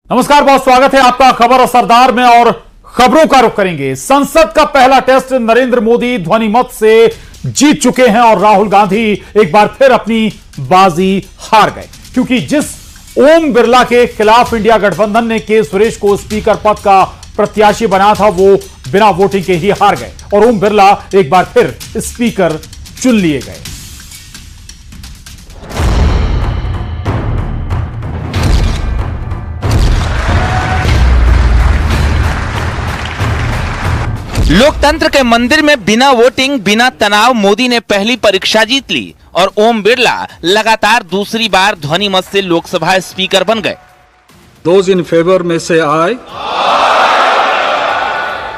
नमस्कार, बहुत स्वागत है आपका खबर और सरदार में। और खबरों का रुख करेंगे। संसद का पहला टेस्ट नरेंद्र मोदी ध्वनि मत से जीत चुके हैं और राहुल गांधी एक बार फिर अपनी बाजी हार गए, क्योंकि जिस ओम बिरला के खिलाफ इंडिया गठबंधन ने के सुरेश को स्पीकर पद का प्रत्याशी बनाया था, वो बिना वोटिंग के ही हार गए और ओम बिरला एक बार फिर स्पीकर चुन लिए गए। लोकतंत्र के मंदिर में बिना वोटिंग, बिना तनाव मोदी ने पहली परीक्षा जीत ली और ओम बिरला लगातार दूसरी बार ध्वनि मत से लोकसभा स्पीकर बन गए। Those in favor में से aye,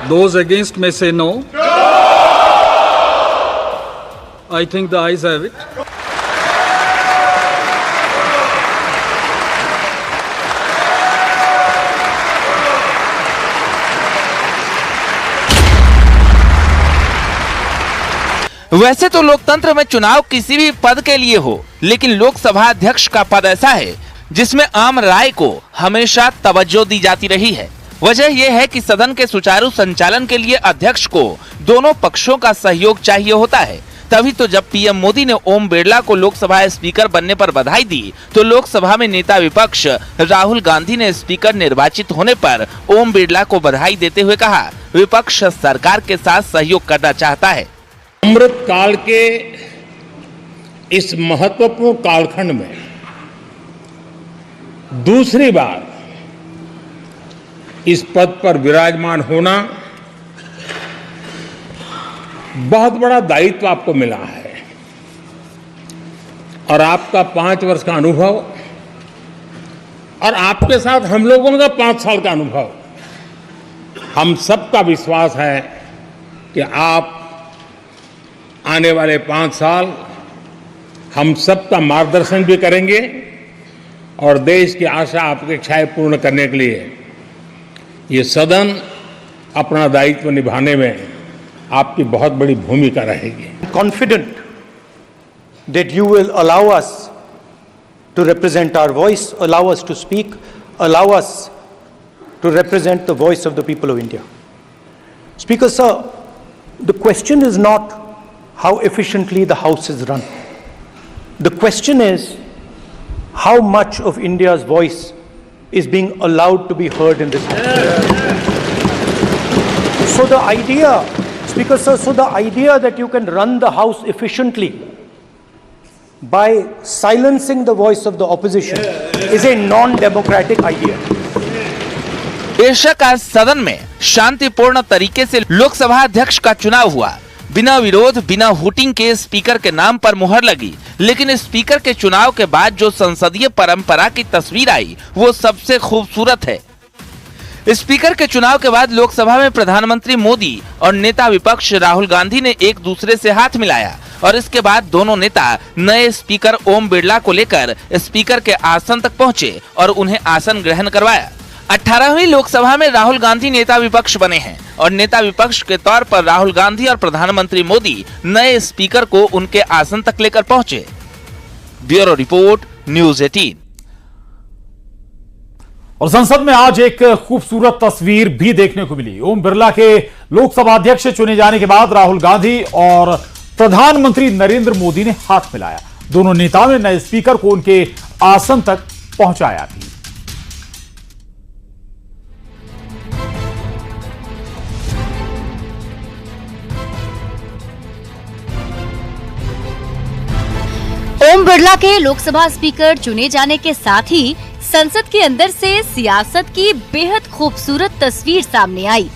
those against में से no. I think the ayes have it. वैसे तो लोकतंत्र में चुनाव किसी भी पद के लिए हो, लेकिन लोकसभा अध्यक्ष का पद ऐसा है जिसमें आम राय को हमेशा तवज्जो दी जाती रही है। वजह यह है कि सदन के सुचारू संचालन के लिए अध्यक्ष को दोनों पक्षों का सहयोग चाहिए होता है। तभी तो जब पीएम मोदी ने ओम बिरला को लोकसभा स्पीकर बनने पर बधाई दी, तो लोकसभा में नेता विपक्ष राहुल गांधी ने स्पीकर निर्वाचित होने पर ओम बिरला को बधाई देते हुए कहा, विपक्ष सरकार के साथ सहयोग करना चाहता है। अमृत काल के इस महत्वपूर्ण कालखंड में दूसरी बार इस पद पर विराजमान होना बहुत बड़ा दायित्व आपको मिला है और आपका 5 वर्ष का अनुभव और आपके साथ हम लोगों का 5 साल का अनुभव, हम सबका विश्वास है कि आप आने वाले 5 साल हम सबका मार्गदर्शन भी करेंगे और देश की आशा अपेक्षाएं पूर्ण करने के लिए ये सदन अपना दायित्व निभाने में आपकी बहुत बड़ी भूमिका रहेगी। Confident that you will allow us to represent our voice, allow us to speak, allow us to represent the voice of the people of India. Speaker sir, the question is not how efficiently the House is run. The question is how much of India's voice is being allowed to be heard in this House. So the idea, Speaker sir, so the idea that you can run the House efficiently by silencing the voice of the opposition is a non-democratic idea. बेशक आज सदन में शांतिपूर्ण तरीके से लोकसभा अध्यक्ष का चुनाव हुआ, बिना विरोध, बिना वोटिंग के स्पीकर के नाम पर मुहर लगी, लेकिन स्पीकर के चुनाव के बाद जो संसदीय परंपरा की तस्वीर आई वो सबसे खूबसूरत है। स्पीकर के चुनाव के बाद लोकसभा में प्रधानमंत्री मोदी और नेता विपक्ष राहुल गांधी ने एक दूसरे से हाथ मिलाया और इसके बाद दोनों नेता नए स्पीकर ओम बिरला को लेकर स्पीकर के आसन तक पहुंचे और उन्हें आसन ग्रहण करवाया। 18वीं लोकसभा में राहुल गांधी नेता विपक्ष बने हैं और नेता विपक्ष के तौर पर राहुल गांधी और प्रधानमंत्री मोदी नए स्पीकर को उनके आसन तक लेकर पहुंचे। Bureau report, news 18। और संसद में आज एक खूबसूरत तस्वीर भी देखने को मिली। ओम बिरला के लोकसभा अध्यक्ष चुने जाने के बाद राहुल गांधी और प्रधानमंत्री नरेंद्र मोदी ने हाथ मिलाया। दोनों नेताओं ने नए स्पीकर को उनके आसन तक पहुंचाया भी। ओम बिरला के लोकसभा स्पीकर चुने जाने के साथ ही संसद के अंदर से सियासत की बेहद खूबसूरत तस्वीर सामने आई।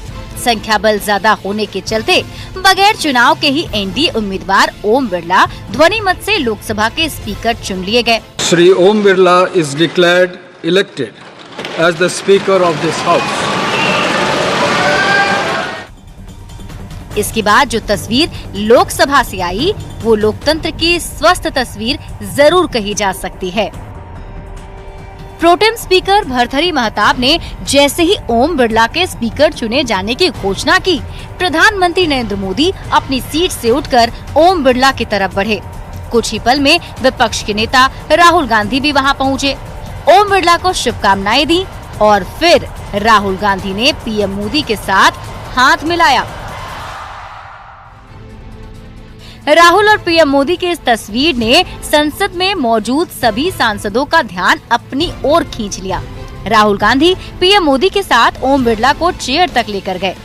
संख्या बल ज्यादा होने के चलते बगैर चुनाव के ही एनडीए उम्मीदवार ओम बिरला ध्वनि मत से लोकसभा के स्पीकर चुन लिए गए। Shri Om Birla is declared elected as the speaker of this house. इसके बाद जो तस्वीर लोकसभा से आई वो लोकतंत्र की स्वस्थ तस्वीर जरूर कही जा सकती है। प्रोटेम स्पीकर भर्तृहरि महताब ने जैसे ही ओम बिरला के स्पीकर चुने जाने की घोषणा की, प्रधानमंत्री नरेंद्र मोदी अपनी सीट से उठकर ओम बिरला की तरफ बढ़े। कुछ ही पल में विपक्ष के नेता राहुल गांधी भी वहां पहुंचे। ओम बिरला को शुभकामनाएं दी और फिर राहुल गांधी ने पीएम मोदी के साथ हाथ मिलाया। राहुल और पीएम मोदी की इस तस्वीर ने संसद में मौजूद सभी सांसदों का ध्यान अपनी ओर खींच लिया। राहुल गांधी पीएम मोदी के साथ ओम बिरला को चेयर तक लेकर गए।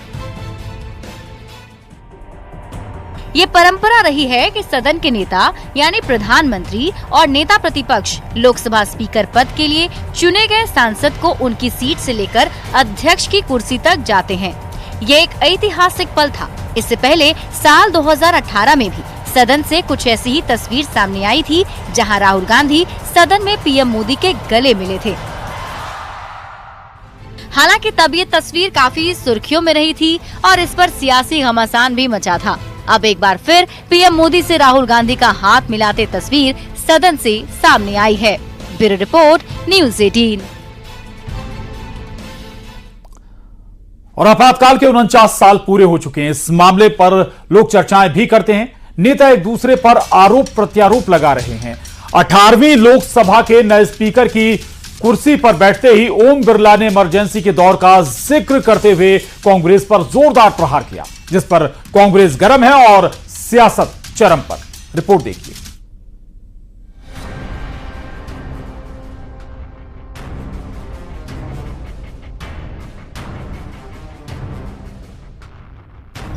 ये परंपरा रही है कि सदन के नेता यानी प्रधानमंत्री और नेता प्रतिपक्ष लोकसभा स्पीकर पद के लिए चुने गए सांसद को उनकी सीट से लेकर अध्यक्ष की कुर्सी तक जाते हैं। ये एक ऐतिहासिक पल था। इससे पहले साल 2018 में भी सदन से कुछ ऐसी ही तस्वीर सामने आई थी, जहां राहुल गांधी सदन में पीएम मोदी के गले मिले थे। हालांकि तब ये तस्वीर काफी सुर्खियों में रही थी और इस पर सियासी घमासान भी मचा था। अब एक बार फिर पीएम मोदी से राहुल गांधी का हाथ मिलाते तस्वीर सदन से सामने आई है। Bureau report, news 18। और आपातकाल के 49 साल पूरे हो चुके हैं। इस मामले पर लोग चर्चाएं भी करते हैं। नेता एक दूसरे पर आरोप प्रत्यारोप लगा रहे हैं। 18वीं लोकसभा के नए स्पीकर की कुर्सी पर बैठते ही ओम बिरला ने इमरजेंसी के दौर का जिक्र करते हुए कांग्रेस पर जोरदार प्रहार किया, जिस पर कांग्रेस गर्म है और सियासत चरम पर। रिपोर्ट देखिए।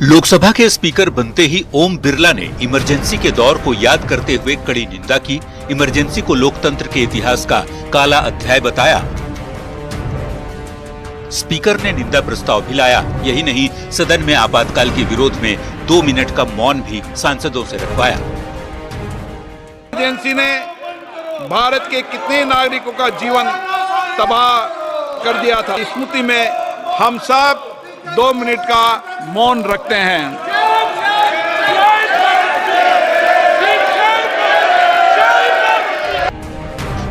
लोकसभा के स्पीकर बनते ही ओम बिरला ने इमरजेंसी के दौर को याद करते हुए कड़ी निंदा की। इमरजेंसी को लोकतंत्र के इतिहास का काला अध्याय बताया। स्पीकर ने निंदा प्रस्ताव भी लाया। यही नहीं, सदन में आपातकाल के विरोध में 2 मिनट का मौन भी सांसदों से रखवाया। इमरजेंसी ने भारत के कितने नागरिकों का जीवन तबाह कर दिया था। स्मृति में हम सब 2 मिनट का मौन रखते हैं।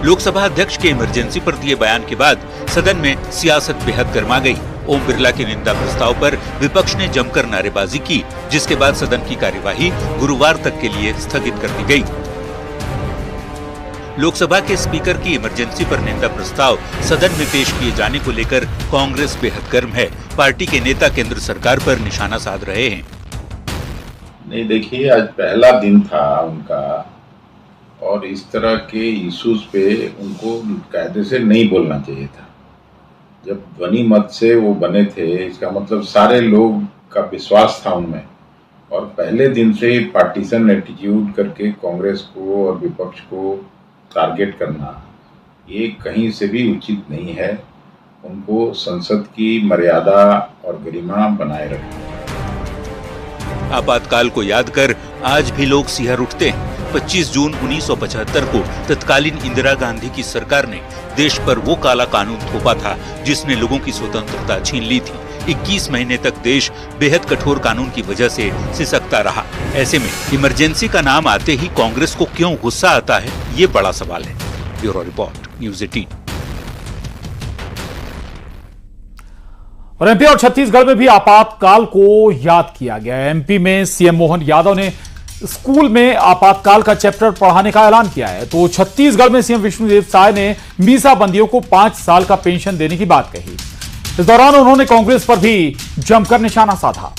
लोकसभा अध्यक्ष के इमरजेंसी पर दिए बयान के बाद सदन में सियासत बेहद गर्मा गई। ओम बिरला के निंदा प्रस्ताव पर विपक्ष ने जमकर नारेबाजी की, जिसके बाद सदन की कार्यवाही गुरुवार तक के लिए स्थगित कर दी गई। लोकसभा के स्पीकर की इमरजेंसी पर निंदा प्रस्ताव सदन में पेश किए जाने को लेकर कांग्रेस बेहद गर्म है। पार्टी के नेता केंद्र सरकार पर निशाना साध रहे हैं। नहीं, देखिए, आज पहला दिन था उनका और इस तरह के इश्यूज पे उनको कायदे से नहीं बोलना चाहिए था। जब ध्वनि मत से वो बने थे, इसका मतलब सारे लोग का विश्वास था उनमें, और पहले दिन से ही पार्टीशन एटीट्यूड करके कांग्रेस को और विपक्ष को टारगेट करना, ये कहीं से भी उचित नहीं है। उनको संसद की मर्यादा और गरिमा बनाए रखना। आपातकाल को याद कर आज भी लोग सिहर उठते हैं। 25 जून 1975 को तत्कालीन इंदिरा गांधी की सरकार ने देश पर वो काला कानून थोपा था जिसने लोगों की स्वतंत्रता छीन ली थी। 21 महीने तक देश बेहद कठोर कानून की वजह से सिसकता रहा। ऐसे में इमरजेंसी का नाम आते ही कांग्रेस को क्यों गुस्सा आता है, ये बड़ा सवाल है। Bureau report, news 18। और एमपी और छत्तीसगढ़ में भी आपातकाल को याद किया गया। एमपी में सीएम मोहन यादव ने स्कूल में आपातकाल का चैप्टर पढ़ाने का ऐलान किया है, तो छत्तीसगढ़ में सीएम विष्णुदेव साय ने मीसा बंदियों को 5 साल का पेंशन देने की बात कही। इस दौरान उन्होंने कांग्रेस पर भी जमकर निशाना साधा।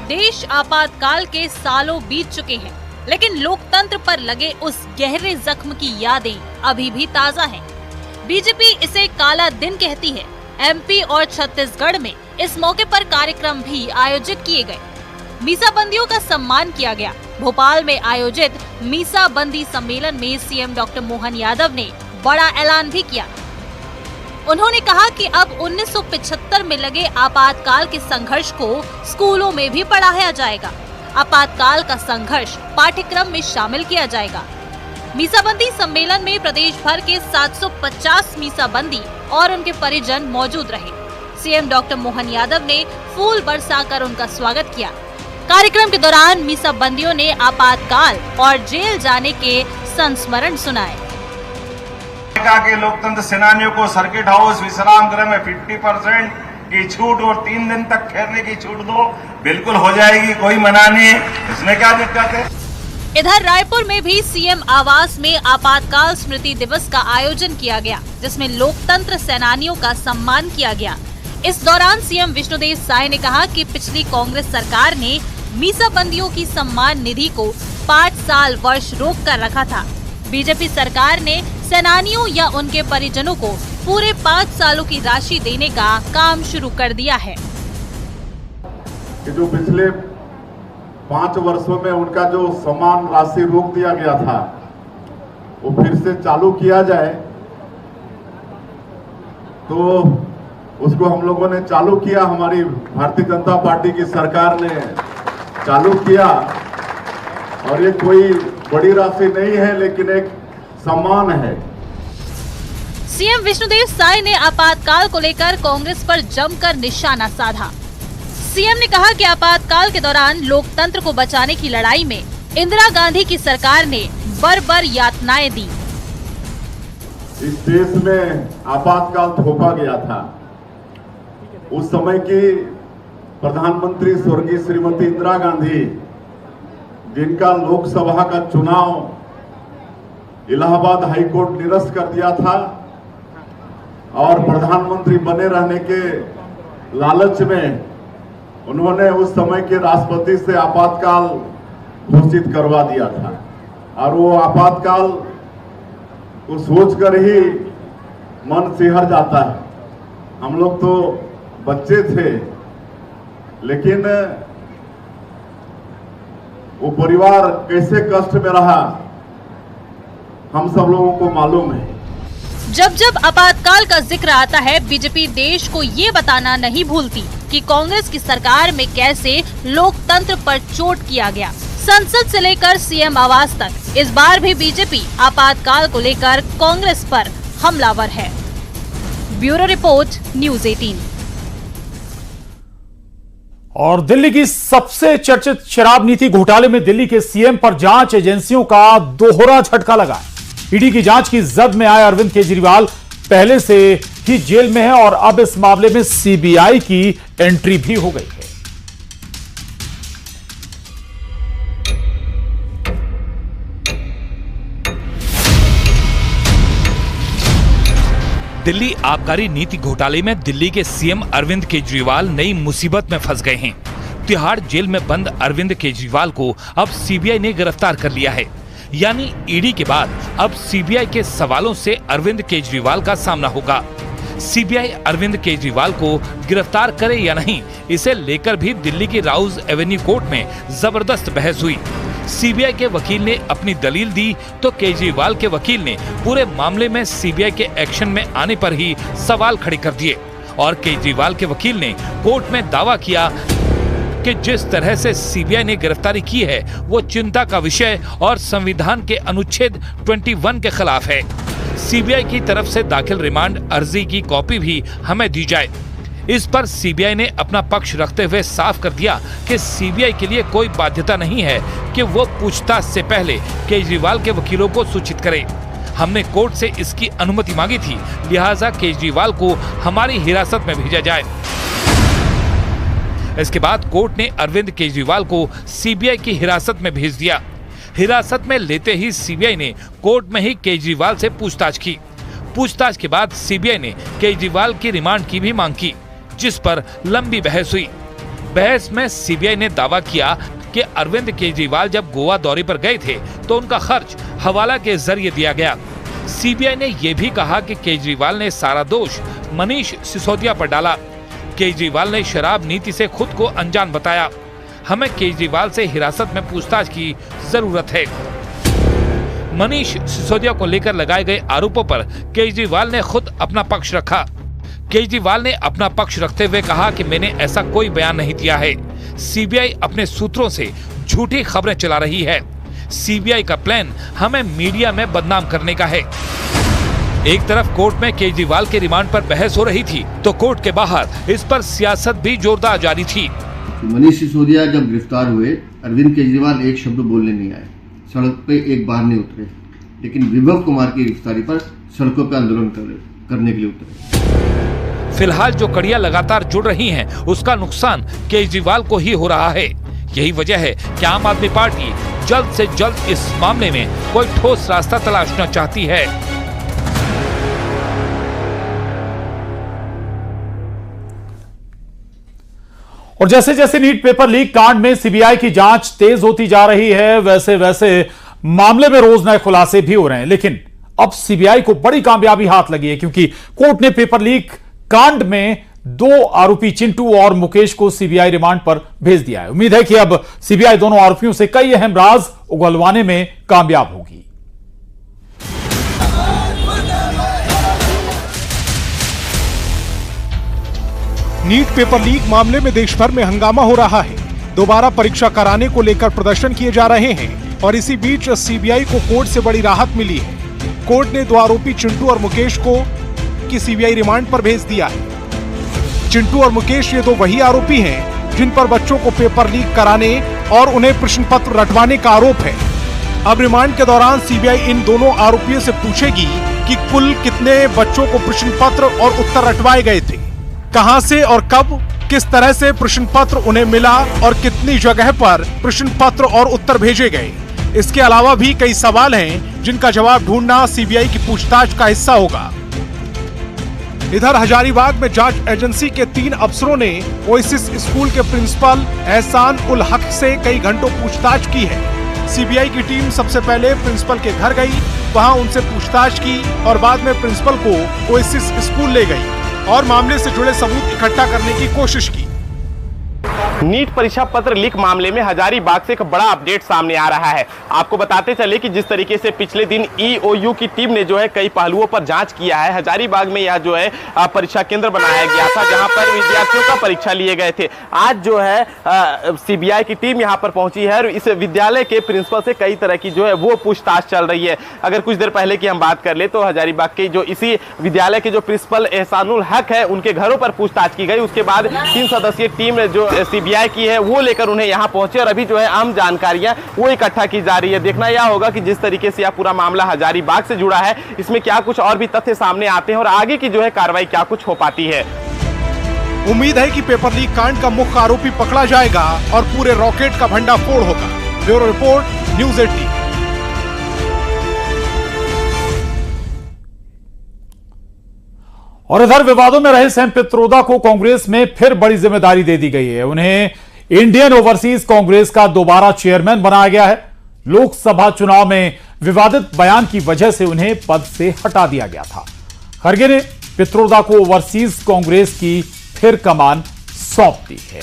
देश आपातकाल के सालों बीत चुके हैं, लेकिन लोकतंत्र पर लगे उस गहरे जख्म की यादें अभी भी ताजा हैं। बीजेपी इसे काला दिन कहती है। एमपी और छत्तीसगढ़ में इस मौके पर कार्यक्रम भी आयोजित किए गए। मीसा बंदियों का सम्मान किया गया। भोपाल में आयोजित मीसा बंदी सम्मेलन में सीएम डॉक्टर मोहन यादव ने बड़ा ऐलान भी किया। उन्होंने कहा कि अब 1975 में लगे आपातकाल के संघर्ष को स्कूलों में भी पढ़ाया जाएगा। आपातकाल का संघर्ष पाठ्यक्रम में शामिल किया जाएगा। मीसाबंदी सम्मेलन में प्रदेश भर के 750 मीसाबंदी और उनके परिजन मौजूद रहे। सीएम डॉक्टर मोहन यादव ने फूल बरसाकर उनका स्वागत किया। कार्यक्रम के दौरान मीसाबंदियों ने आपातकाल और जेल जाने के संस्मरण सुनाए। के लोकतंत्र सेनानियों को सर्किट हाउस विश्राम गृह में 50% की छूट और 3 दिन तक ठहरने की छूट दो, बिल्कुल हो जाएगी, कोई मना नहीं, इसमें क्या दिक्कत है। इधर रायपुर में भी सीएम आवास में आपातकाल स्मृति दिवस का आयोजन किया गया, जिसमें लोकतंत्र सेनानियों का सम्मान किया गया। इस दौरान सीएम विष्णुदेव साय ने कहा कि पिछली कांग्रेस सरकार ने मीसाबंदियों की सम्मान निधि को 5 साल वर्ष रोक कर रखा था। बीजेपी सरकार ने सेनानियों या उनके परिजनों को पूरे 5 सालों की राशि देने का काम शुरू कर दिया है। जो पिछले 5 वर्षों में उनका जो सम्मान राशि रोक दिया गया था, वो फिर से चालू किया जाए, तो उसको हम लोगों ने चालू किया। हमारी भारतीय जनता पार्टी की सरकार ने चालू किया, और ये कोई बड़ी राशि नहीं है, लेकिन एक सम्मान है। सीएम विष्णुदेव साय ने आपातकाल को लेकर कांग्रेस पर जमकर निशाना साधा। सीएम ने कहा कि आपातकाल के दौरान लोकतंत्र को बचाने की लड़ाई में इंदिरा गांधी की सरकार ने बर्बर यातनाएं दी। इस देश में आपातकाल थोपा गया था। उस समय की प्रधानमंत्री स्वर्गीय श्रीमती इंदिरा गांधी, जिनका लोकसभा का चुनाव इलाहाबाद हाईकोर्ट निरस्त कर दिया था, और प्रधानमंत्री बने रहने के लालच में उन्होंने उस समय के राष्ट्रपति से आपातकाल घोषित करवा दिया था। और वो आपातकाल को सोचकर ही मन सिहर जाता है। हम लोग तो बच्चे थे, लेकिन वो परिवार कैसे कष्ट में रहा, हम सब लोगों को मालूम है। जब जब आपातकाल का जिक्र आता है, बीजेपी देश को ये बताना नहीं भूलती कि कांग्रेस की सरकार में कैसे लोकतंत्र पर चोट किया गया। संसद से लेकर सीएम आवास तक इस बार भी बीजेपी आपातकाल को लेकर कांग्रेस पर हमलावर है। Bureau report, news 18। और दिल्ली की सबसे चर्चित शराब नीति घोटाले में दिल्ली के सीएम पर जांच एजेंसियों का दोहरा झटका लगा। ईडी की जांच की जद में आए अरविंद केजरीवाल पहले से ही जेल में है, और अब इस मामले में सीबीआई की एंट्री भी हो गई है। दिल्ली आबकारी नीति घोटाले में दिल्ली के सीएम अरविंद केजरीवाल नई मुसीबत में फंस गए हैं। तिहाड़ जेल में बंद अरविंद केजरीवाल को अब सीबीआई ने गिरफ्तार कर लिया है। यानी ईडी के बाद अब सीबीआई के सवालों से अरविंद केजरीवाल का सामना होगा। सीबीआई अरविंद केजरीवाल को गिरफ्तार करे या नहीं, इसे लेकर भी दिल्ली की राउज एवेन्यू कोर्ट में जबरदस्त बहस हुई। सीबीआई के वकील ने अपनी दलील दी, तो केजरीवाल के वकील ने पूरे मामले में सीबीआई के एक्शन में आने पर ही सवाल खड़े कर दिए। और केजरीवाल के वकील ने कोर्ट में दावा किया कि जिस तरह से सीबीआई ने गिरफ्तारी की है, वो चिंता का विषय और संविधान के अनुच्छेद 21 के खिलाफ है। सीबीआई की तरफ से दाखिल रिमांड अर्जी की कॉपी भी हमें दी जाए। इस पर सीबीआई ने अपना पक्ष रखते हुए साफ कर दिया कि सीबीआई के लिए कोई बाध्यता नहीं है कि वो पूछताछ से पहले केजरीवाल के वकीलों को सूचित करे। हमने कोर्ट से इसकी अनुमति मांगी थी, लिहाजा केजरीवाल को हमारी हिरासत में भेजा जाए। इसके बाद कोर्ट ने अरविंद केजरीवाल को सीबीआई की हिरासत में भेज दिया। हिरासत में लेते ही सीबीआई ने कोर्ट में ही केजरीवाल से पूछताछ की। पूछताछ के बाद सीबीआई ने केजरीवाल की रिमांड की भी मांग की, जिस पर लंबी बहस हुई। बहस में सीबीआई ने दावा किया कि अरविंद केजरीवाल जब गोवा दौरे पर गए थे तो उनका खर्च हवाला के जरिए दिया गया। सीबीआई ने यह भी कहा कि केजरीवाल ने सारा दोष मनीष सिसोदिया पर डाला। केजरीवाल ने शराब नीति से खुद को अनजान बताया। हमें केजरीवाल से हिरासत में पूछताछ की जरूरत है। मनीष सिसोदिया को लेकर लगाए गए आरोपों पर केजरीवाल ने खुद अपना पक्ष रखा। केजरीवाल ने अपना पक्ष रखते हुए कहा कि मैंने ऐसा कोई बयान नहीं दिया है। सीबीआई अपने सूत्रों से झूठी खबरें चला रही है। सीबीआई का प्लान हमें मीडिया में बदनाम करने का है। एक तरफ कोर्ट में केजरीवाल के रिमांड पर बहस हो रही थी, तो कोर्ट के बाहर इस पर सियासत भी जोरदार जारी थी। मनीष सिसोदिया जब गिरफ्तार हुए, अरविंद केजरीवाल एक शब्द बोलने नहीं आए, सड़क पे एक बार नहीं उतरे, लेकिन विभव कुमार की गिरफ्तारी पर सड़कों पर आंदोलन करने के लिए उतरे। फिलहाल जो कड़ियां लगातार जुड़ रही हैं, उसका नुकसान केजरीवाल को ही हो रहा है। यही वजह है कि आम आदमी पार्टी जल्द से जल्द इस मामले में कोई ठोस रास्ता तलाशना चाहती है। और जैसे जैसे नीट पेपर लीक कांड में सीबीआई की जांच तेज होती जा रही है, वैसे वैसे मामले में रोज नए खुलासे भी हो रहे हैं। लेकिन अब सीबीआई को बड़ी कामयाबी हाथ लगी है, क्योंकि कोर्ट ने पेपर लीक कांड में 2 आरोपी चिंटू और मुकेश को सीबीआई रिमांड पर भेज दिया है। उम्मीद है कि अब सीबीआई दोनों आरोपियों से कई अहम राज उगलवाने में कामयाब होगी। नीट पेपर लीक मामले में देश भर में हंगामा हो रहा है। दोबारा परीक्षा कराने को लेकर प्रदर्शन किए जा रहे हैं और इसी बीच सीबीआई को कोर्ट से बड़ी राहत मिली है। कोर्ट ने 2 आरोपी चिंटू और मुकेश को की सीबीआई रिमांड पर भेज दिया है। चिंटू और मुकेश ये 2 वही आरोपी हैं जिन पर बच्चों को पेपर लीक कराने और उन्हें प्रश्न पत्र रटवाने का आरोप है। अब रिमांड के दौरान सीबीआई इन दोनों आरोपियों से पूछेगी कि कुल कितने बच्चों को प्रश्न पत्र और उत्तर रटवाए गए थे, कहां से और कब, किस तरह से प्रश्न पत्र उन्हें मिला और कितनी जगह पर प्रश्न पत्र और उत्तर भेजे गए। इसके अलावा भी कई सवाल हैं जिनका जवाब ढूंढना सीबीआई की पूछताछ का हिस्सा होगा। इधर हजारीबाग में जांच एजेंसी के 3 अफसरों ने ओएसिस स्कूल के प्रिंसिपल एहसान उल हक से कई घंटों पूछताछ की है। सीबीआई की टीम सबसे पहले प्रिंसिपल के घर गई, वहां उनसे पूछताछ की और बाद में प्रिंसिपल को ओएसिस स्कूल ले गई और मामले से जुड़े सबूत इकट्ठा करने की कोशिश की। नीट परीक्षा पत्र लीक मामले में हजारीबाग से एक बड़ा अपडेट सामने आ रहा है। आपको बताते चले कि जिस तरीके से पिछले दिन ईओयू की टीम ने जो है कई पहलुओं पर जांच किया है। हजारीबाग में यह जो है परीक्षा केंद्र बनाया गया था जहां पर विद्यार्थियों का परीक्षा लिए गए थे। आज जो है सीबीआई की टीम यहां पर पहुंची है और इस विद्यालय के प्रिंसिपल से कई तरह की जो है वो पूछताछ चल रही है। अगर कुछ देर पहले की हम बात कर ले तो हजारीबाग के जो इसी विद्यालय के जो प्रिंसिपल एहसानुल हक है उनके घरों पर पूछताछ की गई। उसके बाद 3 सदस्यीय टीम जो सीबीआई की है वो लेकर उन्हें यहां पहुंचे और अभी जो है आम जानकारियां वो इकट्ठा की जा रही है। देखना यह होगा कि जिस तरीके से यह पूरा मामला हजारीबाग से जुड़ा है इसमें क्या कुछ और भी तथ्य सामने आते हैं और आगे की जो है कार्रवाई क्या कुछ हो पाती है। उम्मीद है कि पेपर लीक कांड का मुख्य आरोपी पकड़ा जाएगा और पूरे रॉकेट का भंडाफोड़ होगा। Bureau report, news 18। और इधर विवादों में रहे सैम पित्रोदा को कांग्रेस में फिर बड़ी जिम्मेदारी दे दी गई है। उन्हें इंडियन ओवरसीज कांग्रेस का दोबारा चेयरमैन बनाया गया है। लोकसभा चुनाव में विवादित बयान की वजह से उन्हें पद से हटा दिया गया था। खड़गे ने पित्रोदा को ओवरसीज कांग्रेस की फिर कमान सौंप दी है।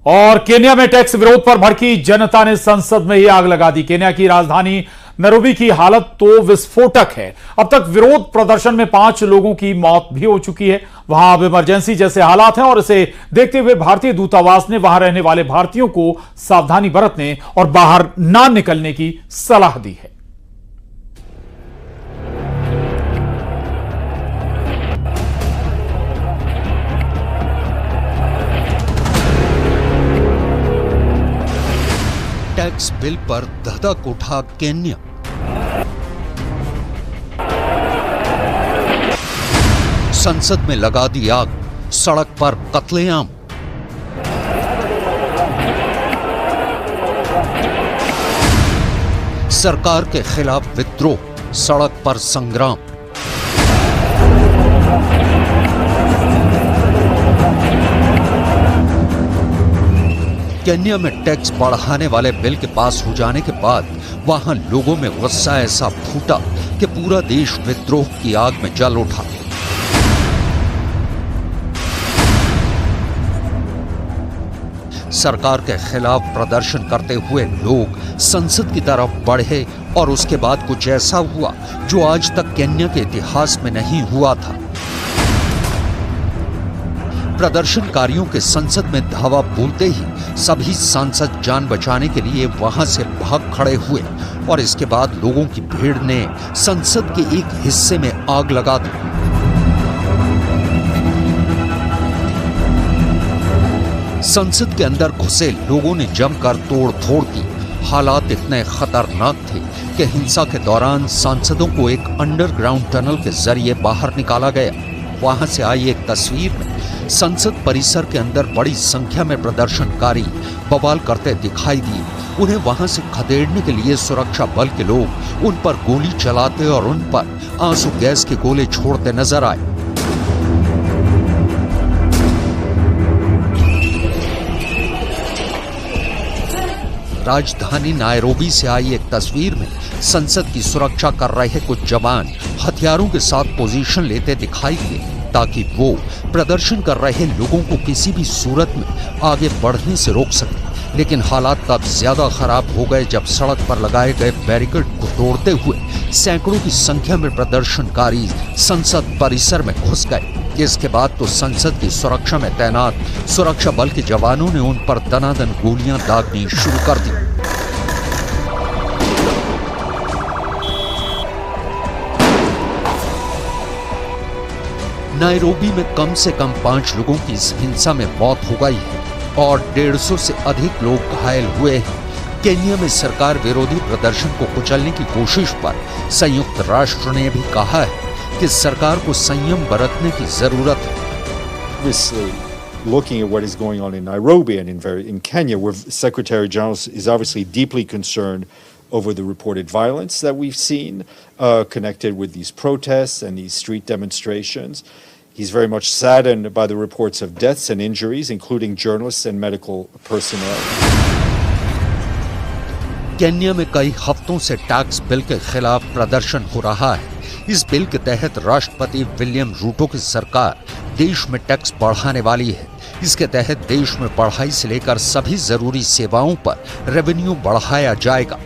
और केन्या में टैक्स विरोध पर भड़की जनता ने संसद में ही आग लगा दी। केन्या की राजधानी नैरोबी की हालत तो विस्फोटक है। अब तक विरोध प्रदर्शन में 5 लोगों की मौत भी हो चुकी है। वहां अब इमरजेंसी जैसे हालात हैं और इसे देखते हुए भारतीय दूतावास ने वहां रहने वाले भारतीयों को सावधानी बरतने और बाहर ना निकलने की सलाह दी है। टैक्स बिल पर धधक उठा केन्या। संसद में लगा दी आग, सड़क पर कत्लेआम। सरकार के खिलाफ विद्रोह, सड़क पर संग्राम। केन्या में टैक्स बढ़ाने वाले बिल के पास हो जाने के बाद वहां लोगों में गुस्सा ऐसा फूटा कि पूरा देश विद्रोह की आग में जल उठा। सरकार के खिलाफ प्रदर्शन करते हुए लोग संसद की तरफ बढ़े और उसके बाद कुछ ऐसा हुआ जो आज तक केन्या के इतिहास में नहीं हुआ था। प्रदर्शनकारियों के संसद में धावा बोलते ही सभी सांसद जान बचाने के लिए वहां से भाग खड़े हुए और इसके बाद लोगों की भीड़ ने संसद के एक हिस्से में आग लगा दी। संसद के अंदर घुसे लोगों ने जमकर तोड़-फोड़ की। हालात इतने खतरनाक थे कि हिंसा के दौरान सांसदों को एक अंडरग्राउंड टनल के जरिए बाहर निकाला गया। वहां से आई एक तस्वीर में संसद परिसर के अंदर बड़ी संख्या में प्रदर्शनकारी बवाल करते दिखाई दिए। उन्हें वहां से खदेड़ने के लिए सुरक्षा बल के लोग उन पर गोली चलाते और उन पर आंसू गैस के गोले छोड़ते नजर आए। राजधानी नायरोबी से आई एक तस्वीर में संसद की सुरक्षा कर रहे कुछ जवान हथियारों के साथ पोजीशन लेते दिखाई दिए ताकि वो प्रदर्शन कर रहे लोगों को किसी भी सूरत में आगे बढ़ने से रोक सके। लेकिन हालात तब ज्यादा खराब हो गए जब सड़क पर लगाए गए बैरिकेड को तोड़ते हुए सैकड़ों की संख्या में प्रदर्शनकारी संसद परिसर में घुस गए। इसके बाद तो संसद की सुरक्षा में तैनात सुरक्षा बल के जवानों ने उन पर दनादन गोलियां दागनी शुरू कर दी। नायरोबी में कम से कम 5 लोगों की इस हिंसा में मौत हो गई है और 150 से अधिक लोग घायल हुए हैं। केन्या में सरकार विरोधी प्रदर्शन को कुचलने की कोशिश पर संयुक्त राष्ट्र ने भी कहा है कि सरकार को संयम बरतने की जरूरत है। Looking at what is going on in Nairobi and in Kenya, where Secretary General is obviously deeply concerned over the reported violence that we've seen connected with these protests and these street demonstrations. He's very much saddened by the reports of deaths and injuries, including journalists and medical personnel. Kenya में कई हफ्तों से tax bill के खिलाफ प्रदर्शन हो रहा है। इस बिल के तहत राष्ट्रपति विलियम रूटो की सरकार देश में टैक्स बढ़ाने वाली है। इसके तहत देश में पढ़ाई से लेकर सभी जरूरी सेवाओं पर रेवेन्यू बढ़ाया जाएगा।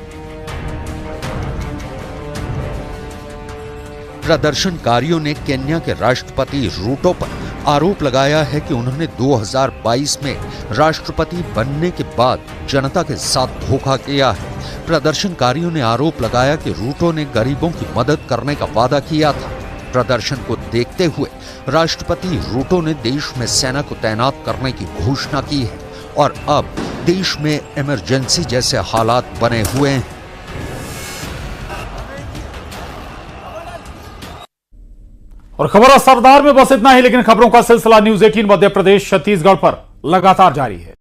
प्रदर्शनकारियों ने केन्या के राष्ट्रपति रूटो पर आरोप लगाया है कि उन्होंने 2022 में राष्ट्रपति बनने के बाद जनता के साथ धोखा किया है। प्रदर्शनकारियों ने आरोप लगाया कि रूटो ने गरीबों की मदद करने का वादा किया था। प्रदर्शन को देखते हुए राष्ट्रपति रूटो ने देश में सेना को तैनात करने की घोषणा की है और अब देश में इमरजेंसी जैसे हालात बने हुए हैं। और खबर सरदार में बस इतना ही, लेकिन खबरों का सिलसिला न्यूज़ 18 मध्य प्रदेश छत्तीसगढ़ पर लगातार जारी है।